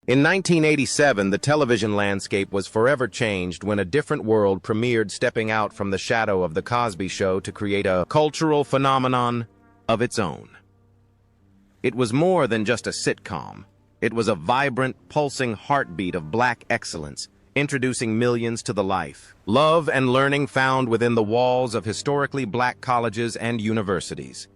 In 1987, the television landscape was forever changed when A Different World premiered, stepping out from the shadow of The Cosby Show to create a cultural phenomenon of its own. It was more than just a sitcom. It was a vibrant, pulsing heartbeat of black excellence, introducing millions to the life, love, and learning found within the walls of historically black colleges and universities.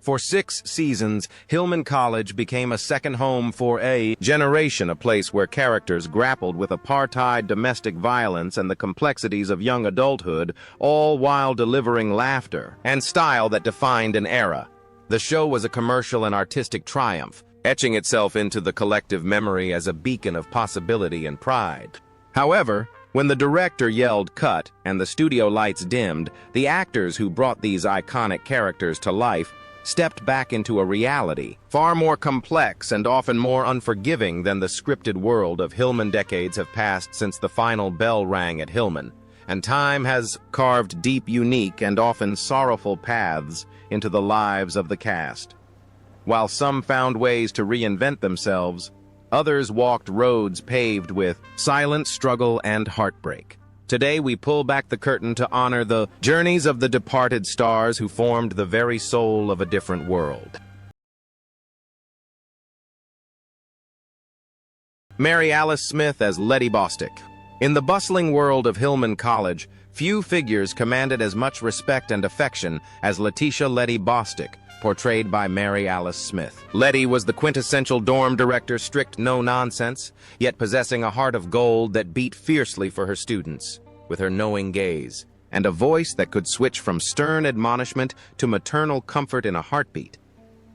For 6 seasons, Hillman College became a second home for a generation, a place where characters grappled with apartheid, domestic violence, and the complexities of young adulthood, all while delivering laughter and style that defined an era. The show was a commercial and artistic triumph, etching itself into the collective memory as a beacon of possibility and pride. However, when the director yelled cut and the studio lights dimmed, the actors who brought these iconic characters to life stepped back into a reality far more complex and often more unforgiving than the scripted world of Hillman. Decades have passed since the final bell rang at Hillman, and time has carved deep, unique, and often sorrowful paths into the lives of the cast. While some found ways to reinvent themselves, others walked roads paved with silent struggle and heartbreak. Today, we pull back the curtain to honor the journeys of the departed stars who formed the very soul of A Different World. Mary Alice Smith as Letty Bostick. In the bustling world of Hillman College, few figures commanded as much respect and affection as Letitia Letty Bostick, portrayed by Mary Alice Smith. Letty was the quintessential dorm director, strict, no-nonsense, yet possessing a heart of gold that beat fiercely for her students, with her knowing gaze, and a voice that could switch from stern admonishment to maternal comfort in a heartbeat.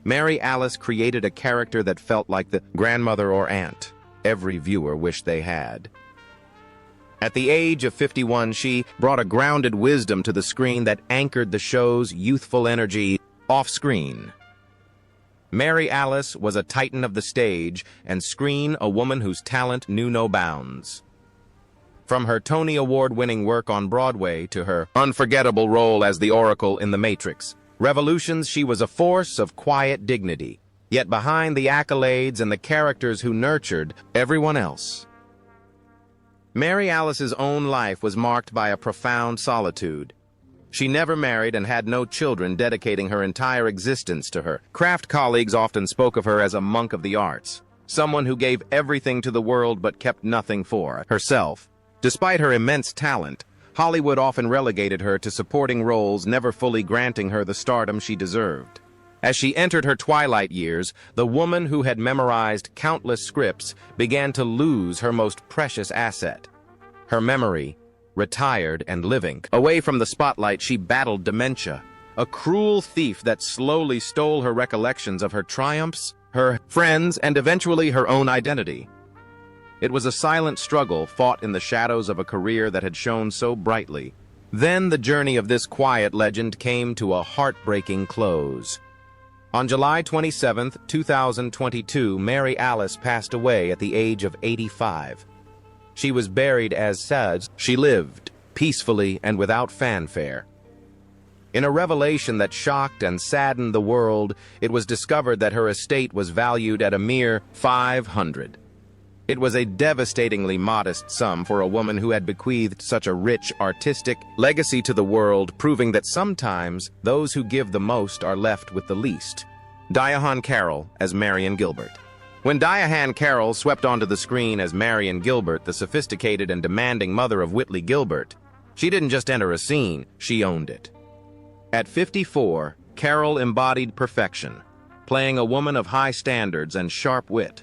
Mary Alice created a character that felt like the grandmother or aunt every viewer wished they had. At the age of 51, she brought a grounded wisdom to the screen that anchored the show's youthful energy off-screen. Mary Alice was a titan of the stage and screen, a woman whose talent knew no bounds. From her Tony Award-winning work on Broadway to her unforgettable role as the Oracle in The Matrix Revolutions, she was a force of quiet dignity, yet behind the accolades and the characters who nurtured everyone else. Mary Alice's own life was marked by a profound solitude. She never married and had no children, dedicating her entire existence to her craft. Colleagues often spoke of her as a monk of the arts, someone who gave everything to the world but kept nothing for herself. Despite her immense talent, Hollywood often relegated her to supporting roles, never fully granting her the stardom she deserved. As she entered her twilight years, the woman who had memorized countless scripts began to lose her most precious asset, her memory. Retired and living away from the spotlight, she battled dementia, a cruel thief that slowly stole her recollections of her triumphs, her friends, and eventually her own identity. It was a silent struggle fought in the shadows of a career that had shone so brightly. Then the journey of this quiet legend came to a heartbreaking close. On July 27, 2022, Mary Alice passed away at the age of 85. She was buried as such. She lived peacefully and without fanfare. In a revelation that shocked and saddened the world, it was discovered that her estate was valued at a mere $500. It was a devastatingly modest sum for a woman who had bequeathed such a rich artistic legacy to the world, proving that sometimes those who give the most are left with the least. Diane Carroll as Marion Gilbert. When Diane Carroll swept onto the screen as Marion Gilbert, the sophisticated and demanding mother of Whitley Gilbert, she didn't just enter a scene, she owned it. At 54, Carroll embodied perfection, playing a woman of high standards and sharp wit.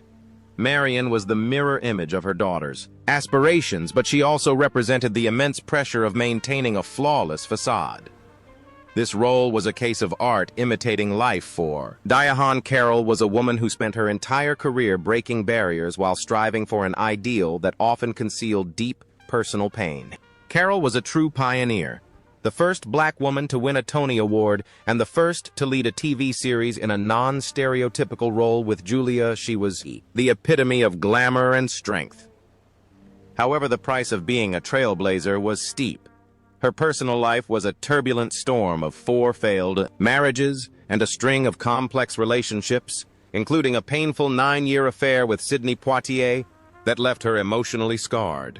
Marion was the mirror image of her daughter's aspirations, but she also represented the immense pressure of maintaining a flawless facade. This role was a case of art imitating life for Diane Carroll was a woman who spent her entire career breaking barriers while striving for an ideal that often concealed deep personal pain. Carroll was a true pioneer, the first black woman to win a Tony Award and the first to lead a TV series in a non-stereotypical role with Julia. She was the epitome of glamour and strength. However, the price of being a trailblazer was steep. Her personal life was a turbulent storm of 4 failed marriages and a string of complex relationships, including a painful 9-year affair with Sidney Poitier, that left her emotionally scarred.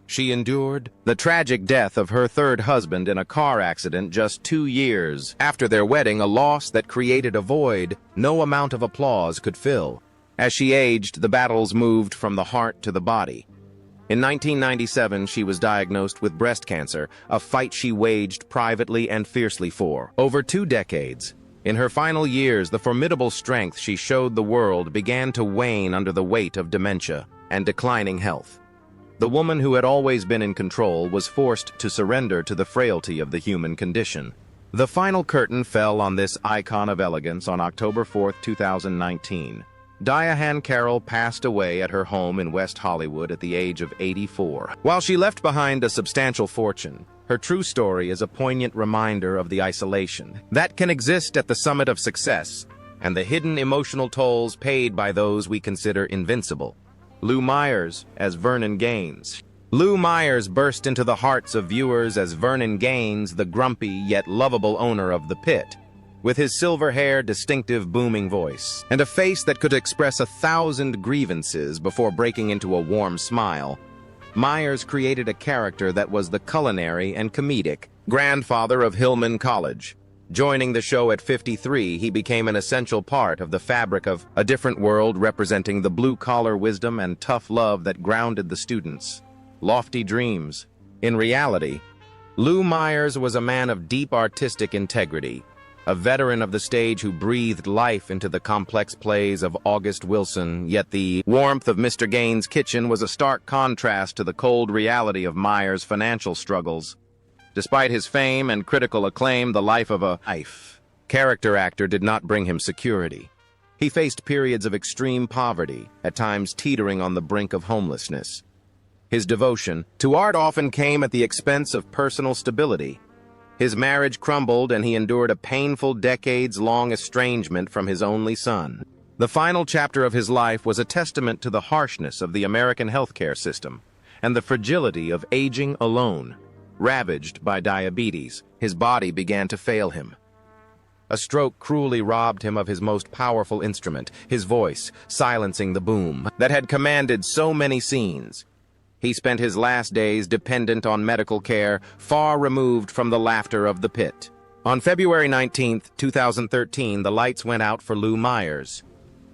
She endured the tragic death of her third husband in a car accident just 2 years after their wedding, a loss that created a void no amount of applause could fill. As she aged, the battles moved from the heart to the body. In 1997, she was diagnosed with breast cancer, a fight she waged privately and fiercely for over 2 decades. In her final years, the formidable strength she showed the world began to wane under the weight of dementia and declining health. The woman who had always been in control was forced to surrender to the frailty of the human condition. The final curtain fell on this icon of elegance on October 4, 2019. Diane Carroll passed away at her home in West Hollywood at the age of 84. While she left behind a substantial fortune, her true story is a poignant reminder of the isolation that can exist at the summit of success and the hidden emotional tolls paid by those we consider invincible. Lou Myers as Vernon Gaines. Lou Myers burst into the hearts of viewers as Vernon Gaines, the grumpy yet lovable owner of the pit. With his silver hair, distinctive booming voice, and a face that could express 1,000 grievances before breaking into a warm smile, Myers created a character that was the culinary and comedic grandfather of Hillman College. Joining the show at 53, he became an essential part of the fabric of a different world, representing the blue-collar wisdom and tough love that grounded the students' lofty dreams. In reality, Lou Myers was a man of deep artistic integrity, a veteran of the stage who breathed life into the complex plays of August Wilson, yet the warmth of Mr. Gaines' kitchen was a stark contrast to the cold reality of Myers' financial struggles. Despite his fame and critical acclaim, the life of a character actor did not bring him security. He faced periods of extreme poverty, at times teetering on the brink of homelessness. His devotion to art often came at the expense of personal stability. His marriage crumbled, and he endured a painful decades-long estrangement from his only son. The final chapter of his life was a testament to the harshness of the American healthcare system and the fragility of aging alone. Ravaged by diabetes, his body began to fail him. A stroke cruelly robbed him of his most powerful instrument, his voice, silencing the boom that had commanded so many scenes. He spent his last days dependent on medical care, far removed from the laughter of the pit. On February 19, 2013, the lights went out for Lou Myers.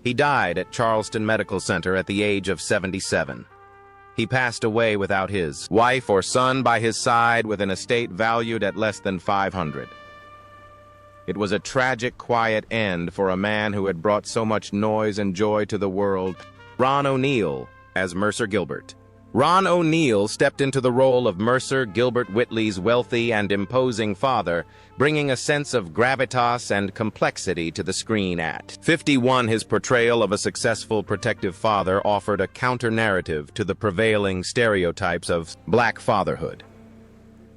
He died at Charleston Medical Center at the age of 77. He passed away without his wife or son by his side, with an estate valued at less than $500. It was a tragic, quiet end for a man who had brought so much noise and joy to the world. Ron O'Neal as Mercer Gilbert. Ron O'Neal stepped into the role of Mercer Gilbert Whitley's wealthy and imposing father, bringing a sense of gravitas and complexity to the screen. At 51, his portrayal of a successful protective father offered a counter-narrative to the prevailing stereotypes of black fatherhood.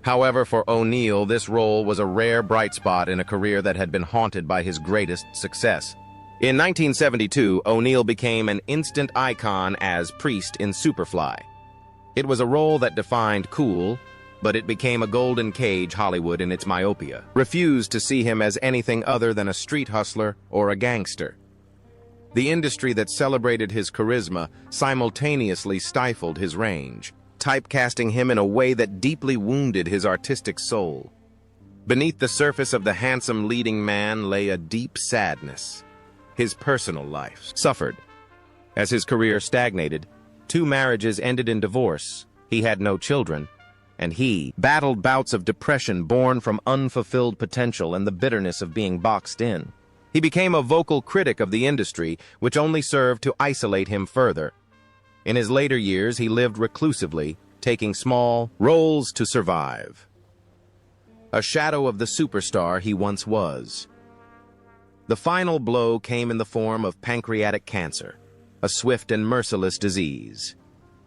However, for O'Neal, this role was a rare bright spot in a career that had been haunted by his greatest success. In 1972, O'Neal became an instant icon as Priest in Superfly. It was a role that defined cool, but it became a golden cage Hollywood in its myopia refused to see him as anything other than a street hustler or a gangster. The industry that celebrated his charisma simultaneously stifled his range, typecasting him in a way that deeply wounded his artistic soul. Beneath the surface of the handsome leading man lay a deep sadness. His personal life suffered. As his career stagnated, 2 marriages ended in divorce, he had no children, and he battled bouts of depression born from unfulfilled potential and the bitterness of being boxed in. He became a vocal critic of the industry, which only served to isolate him further. In his later years, he lived reclusively, taking small roles to survive. A shadow of the superstar he once was. The final blow came in the form of pancreatic cancer, a swift and merciless disease.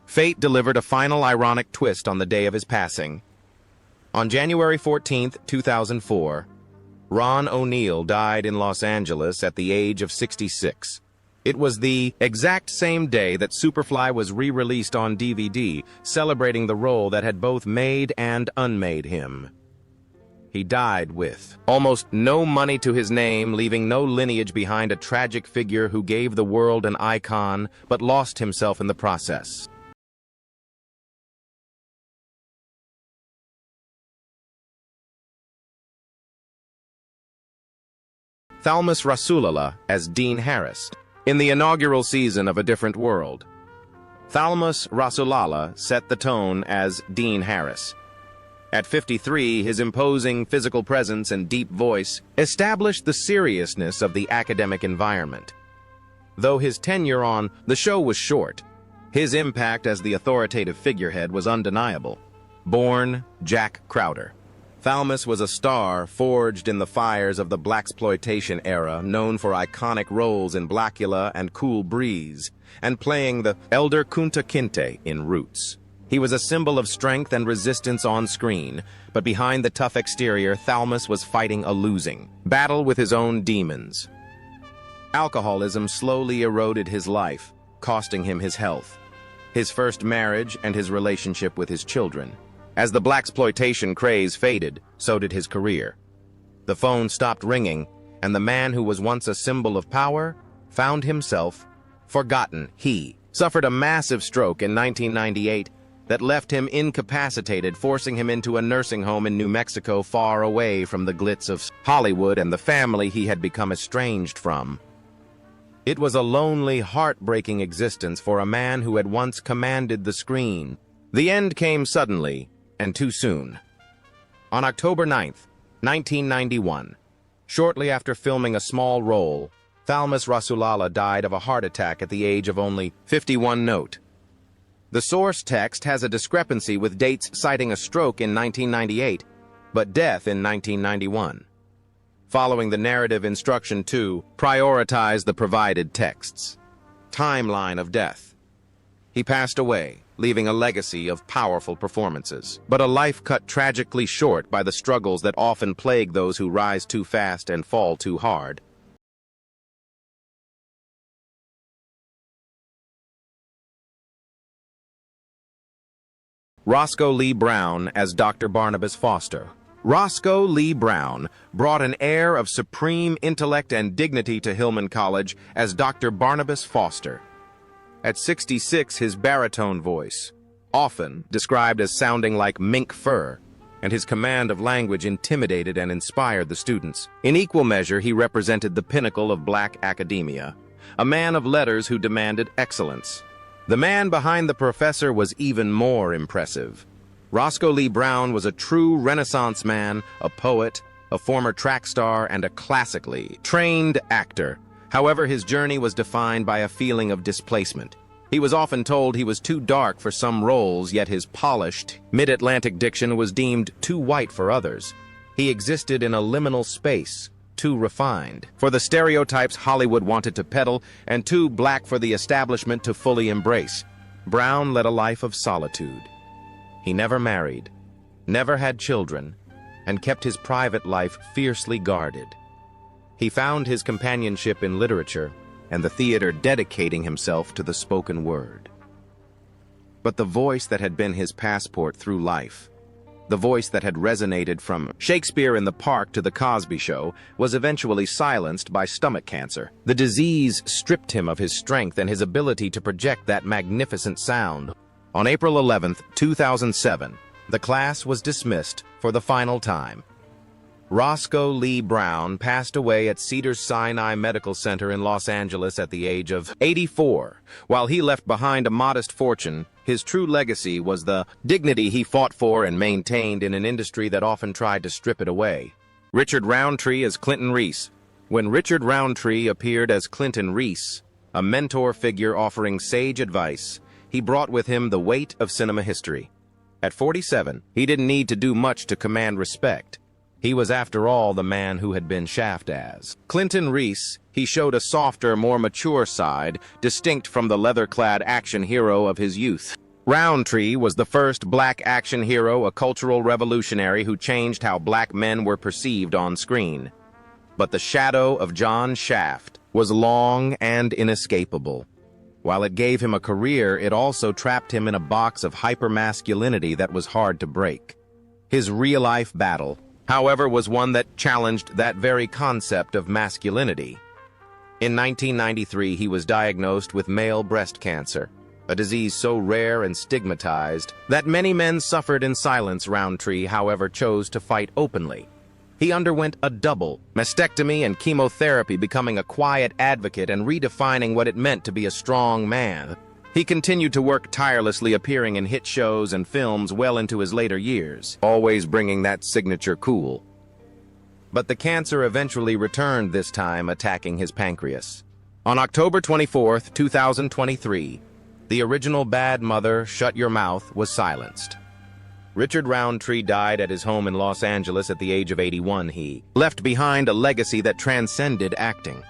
Fate delivered a final ironic twist on the day of his passing. On January 14, 2004, Ron O'Neal died in Los Angeles at the age of 66. It was the exact same day that Superfly was re-released on DVD, celebrating the role that had both made and unmade him. He died with almost no money to his name, leaving no lineage behind, a tragic figure who gave the world an icon but lost himself in the process. Thalmus Rasulala as Dean Harris. In the inaugural season of A Different World, Thalmus Rasulala set the tone as Dean Harris. At 53, his imposing physical presence and deep voice established the seriousness of the academic environment. Though his tenure on the show was short, his impact as the authoritative figurehead was undeniable. Born Jack Crowder, Thalmus was a star forged in the fires of the blaxploitation era, known for iconic roles in Blackula and Cool Breeze, and playing the elder Kunta Kinte in Roots. He was a symbol of strength and resistance on screen, but behind the tough exterior, Thalmus was fighting a losing battle with his own demons. Alcoholism slowly eroded his life, costing him his health, his first marriage, and his relationship with his children. As the blaxploitation craze faded, so did his career. The phone stopped ringing, and the man who was once a symbol of power found himself forgotten. He suffered a massive stroke in 1998 that left him incapacitated, forcing him into a nursing home in New Mexico, far away from the glitz of Hollywood and the family he had become estranged from. It was a lonely, heartbreaking existence for a man who had once commanded the screen. The end came suddenly, and too soon. On October 9th, 1991, shortly after filming a small role, Thalmus Rasulala died of a heart attack at the age of only 51. Note: the source text has a discrepancy with dates citing a stroke in 1998, but death in 1991. Following the narrative instruction to prioritize the provided texts. Timeline of death. He passed away, leaving a legacy of powerful performances, but a life cut tragically short by the struggles that often plague those who rise too fast and fall too hard. Roscoe Lee Brown as Dr. Barnabas Foster. Roscoe Lee Brown brought an air of supreme intellect and dignity to Hillman College as Dr. Barnabas Foster. At 66, his baritone voice, often described as sounding like mink fur, and his command of language intimidated and inspired the students. In equal measure, he represented the pinnacle of black academia, a man of letters who demanded excellence. The man behind the professor was even more impressive. Roscoe Lee Brown was a true Renaissance man, a poet, a former track star, and a classically trained actor. However, his journey was defined by a feeling of displacement. He was often told he was too dark for some roles, yet his polished, mid-Atlantic diction was deemed too white for others. He existed in a liminal space, too refined for the stereotypes Hollywood wanted to peddle, and too black for the establishment to fully embrace. Brown led a life of solitude. He never married, never had children, and kept his private life fiercely guarded. He found his companionship in literature and the theater, dedicating himself to the spoken word. But the voice that had been his passport through life, the voice that had resonated from Shakespeare in the Park to The Cosby Show, was eventually silenced by stomach cancer. The disease stripped him of his strength and his ability to project that magnificent sound. On April 11, 2007, the class was dismissed for the final time. Roscoe Lee Brown passed away at Cedars-Sinai Medical Center in Los Angeles at the age of 84. While he left behind a modest fortune, his true legacy was the dignity he fought for and maintained in an industry that often tried to strip it away. Richard Roundtree as Clinton Reese. When Richard Roundtree appeared as Clinton Reese, a mentor figure offering sage advice, he brought with him the weight of cinema history. At 47, he didn't need to do much to command respect. He was, after all, the man who had been Shaft as Clinton Reese. He showed a softer, more mature side, distinct from the leather-clad action hero of his youth. Roundtree was the first black action hero, a cultural revolutionary who changed how black men were perceived on screen. But the shadow of John Shaft was long and inescapable. While it gave him a career, it also trapped him in a box of hypermasculinity that was hard to break. His real-life battle, however, was one that challenged that very concept of masculinity. In 1993, he was diagnosed with male breast cancer, a disease so rare and stigmatized that many men suffered in silence. Roundtree, however, chose to fight openly. He underwent a double mastectomy and chemotherapy, becoming a quiet advocate and redefining what it meant to be a strong man. He continued to work tirelessly, appearing in hit shows and films well into his later years, always bringing that signature cool. But the cancer eventually returned, this time attacking his pancreas. On October 24, 2023, the original Bad Mother, Shut Your Mouth, was silenced. Richard Roundtree died at his home in Los Angeles at the age of 81. He left behind a legacy that transcended acting.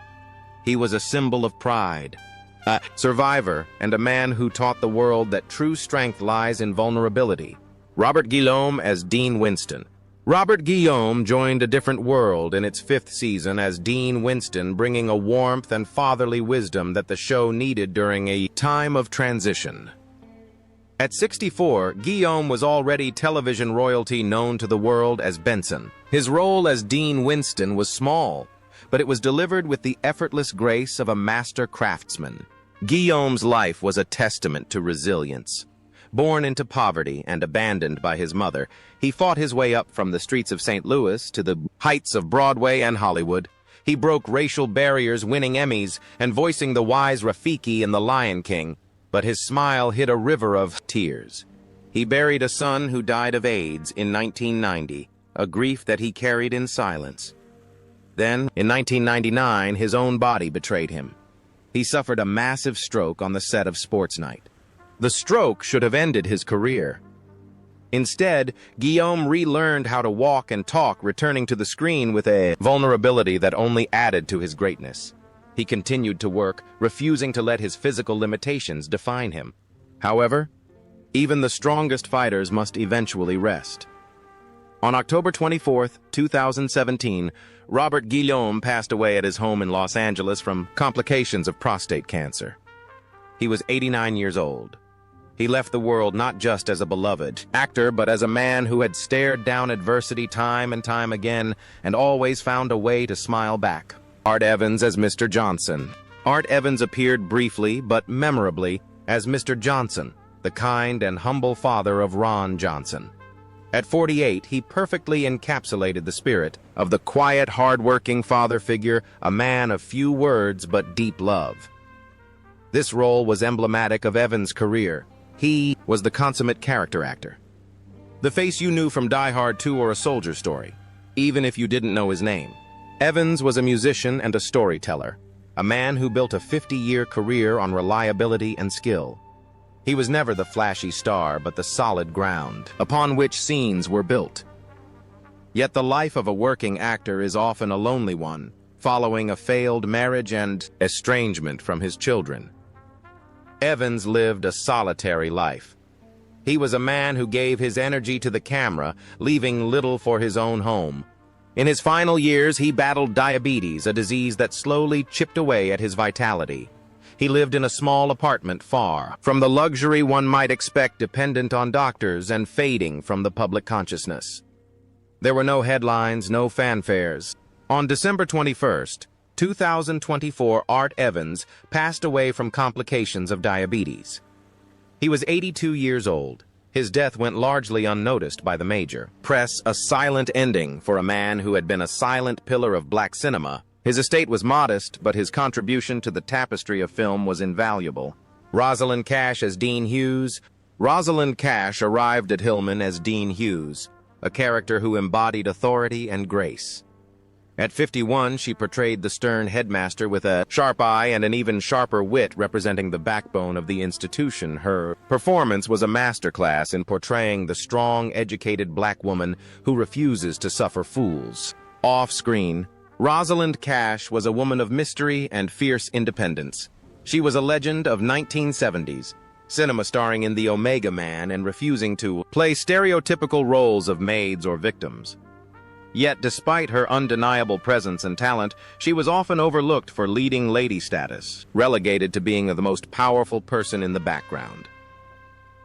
He was a symbol of pride, a survivor, and a man who taught the world that true strength lies in vulnerability. Robert Guillaume as Dean Winston. Robert Guillaume joined a different world in its 5th season as Dean Winston, bringing a warmth and fatherly wisdom that the show needed during a time of transition. At 64, Guillaume was already television royalty, known to the world as Benson. His role as Dean Winston was small, but it was delivered with the effortless grace of a master craftsman. Guillaume's life was a testament to resilience. Born into poverty and abandoned by his mother, he fought his way up from the streets of St. Louis to the heights of Broadway and Hollywood. He broke racial barriers, winning Emmys and voicing the wise Rafiki in The Lion King, but his smile hid a river of tears. He buried a son who died of AIDS in 1990, a grief that he carried in silence. Then, in 1999, his own body betrayed him. He suffered a massive stroke on the set of Sports Night. The stroke should have ended his career. Instead, Guillaume relearned how to walk and talk, returning to the screen with a vulnerability that only added to his greatness. He continued to work, refusing to let his physical limitations define him. However, even the strongest fighters must eventually rest. On October 24, 2017, Robert Guillaume passed away at his home in Los Angeles from complications of prostate cancer. He was 89 years old. He left the world not just as a beloved actor, but as a man who had stared down adversity time and time again and always found a way to smile back. Art Evans as Mr. Johnson. Art Evans appeared briefly but memorably as Mr. Johnson, the kind and humble father of Ron Johnson. At 48, he perfectly encapsulated the spirit of the quiet, hard-working father figure, a man of few words but deep love. This role was emblematic of Evans' career. He was the consummate character actor. The face you knew from Die Hard 2 or A Soldier Story, even if you didn't know his name. Evans was a musician and a storyteller, a man who built a 50-year career on reliability and skill. He was never the flashy star, but the solid ground upon which scenes were built. Yet the life of a working actor is often a lonely one, following a failed marriage and estrangement from his children. Evans lived a solitary life. He was a man who gave his energy to the camera, leaving little for his own home. In his final years, he battled diabetes, a disease that slowly chipped away at his vitality. He lived in a small apartment far from the luxury one might expect, dependent on doctors and fading from the public consciousness. There were no headlines, no fanfares. On December 21st, 2024, Art Evans passed away from complications of diabetes. He was 82 years old. His death went largely unnoticed by the major press, a silent ending for a man who had been a silent pillar of black cinema. His estate was modest, but his contribution to the tapestry of film was invaluable. Rosalind Cash as Dean Hughes. Rosalind Cash arrived at Hillman as Dean Hughes, a character who embodied authority and grace. At 51, she portrayed the stern headmaster with a sharp eye and an even sharper wit, representing the backbone of the institution. Her performance was a masterclass in portraying the strong, educated black woman who refuses to suffer fools. Off-screen, Rosalind Cash was a woman of mystery and fierce independence. She was a legend of 1970s cinema, starring in The Omega Man and refusing to play stereotypical roles of maids or victims. Yet, despite her undeniable presence and talent, she was often overlooked for leading lady status, relegated to being the most powerful person in the background.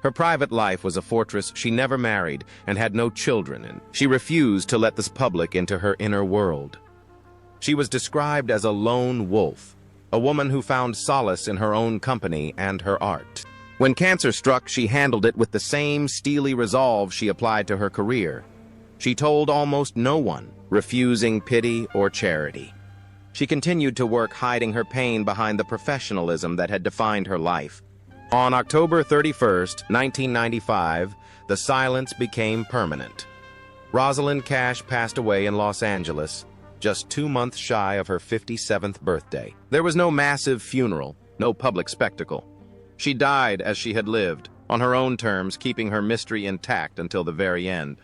Her private life was a fortress she never married and had no children in. She refused to let the public into her inner world. She was described as a lone wolf, a woman who found solace in her own company and her art. When cancer struck, she handled it with the same steely resolve she applied to her career. She told almost no one, refusing pity or charity. She continued to work, hiding her pain behind the professionalism that had defined her life. On October 31st, 1995, the silence became permanent. Rosalind Cash passed away in Los Angeles, just 2 months shy of her 57th birthday. There was no massive funeral, no public spectacle. She died as she had lived, on her own terms, keeping her mystery intact until the very end.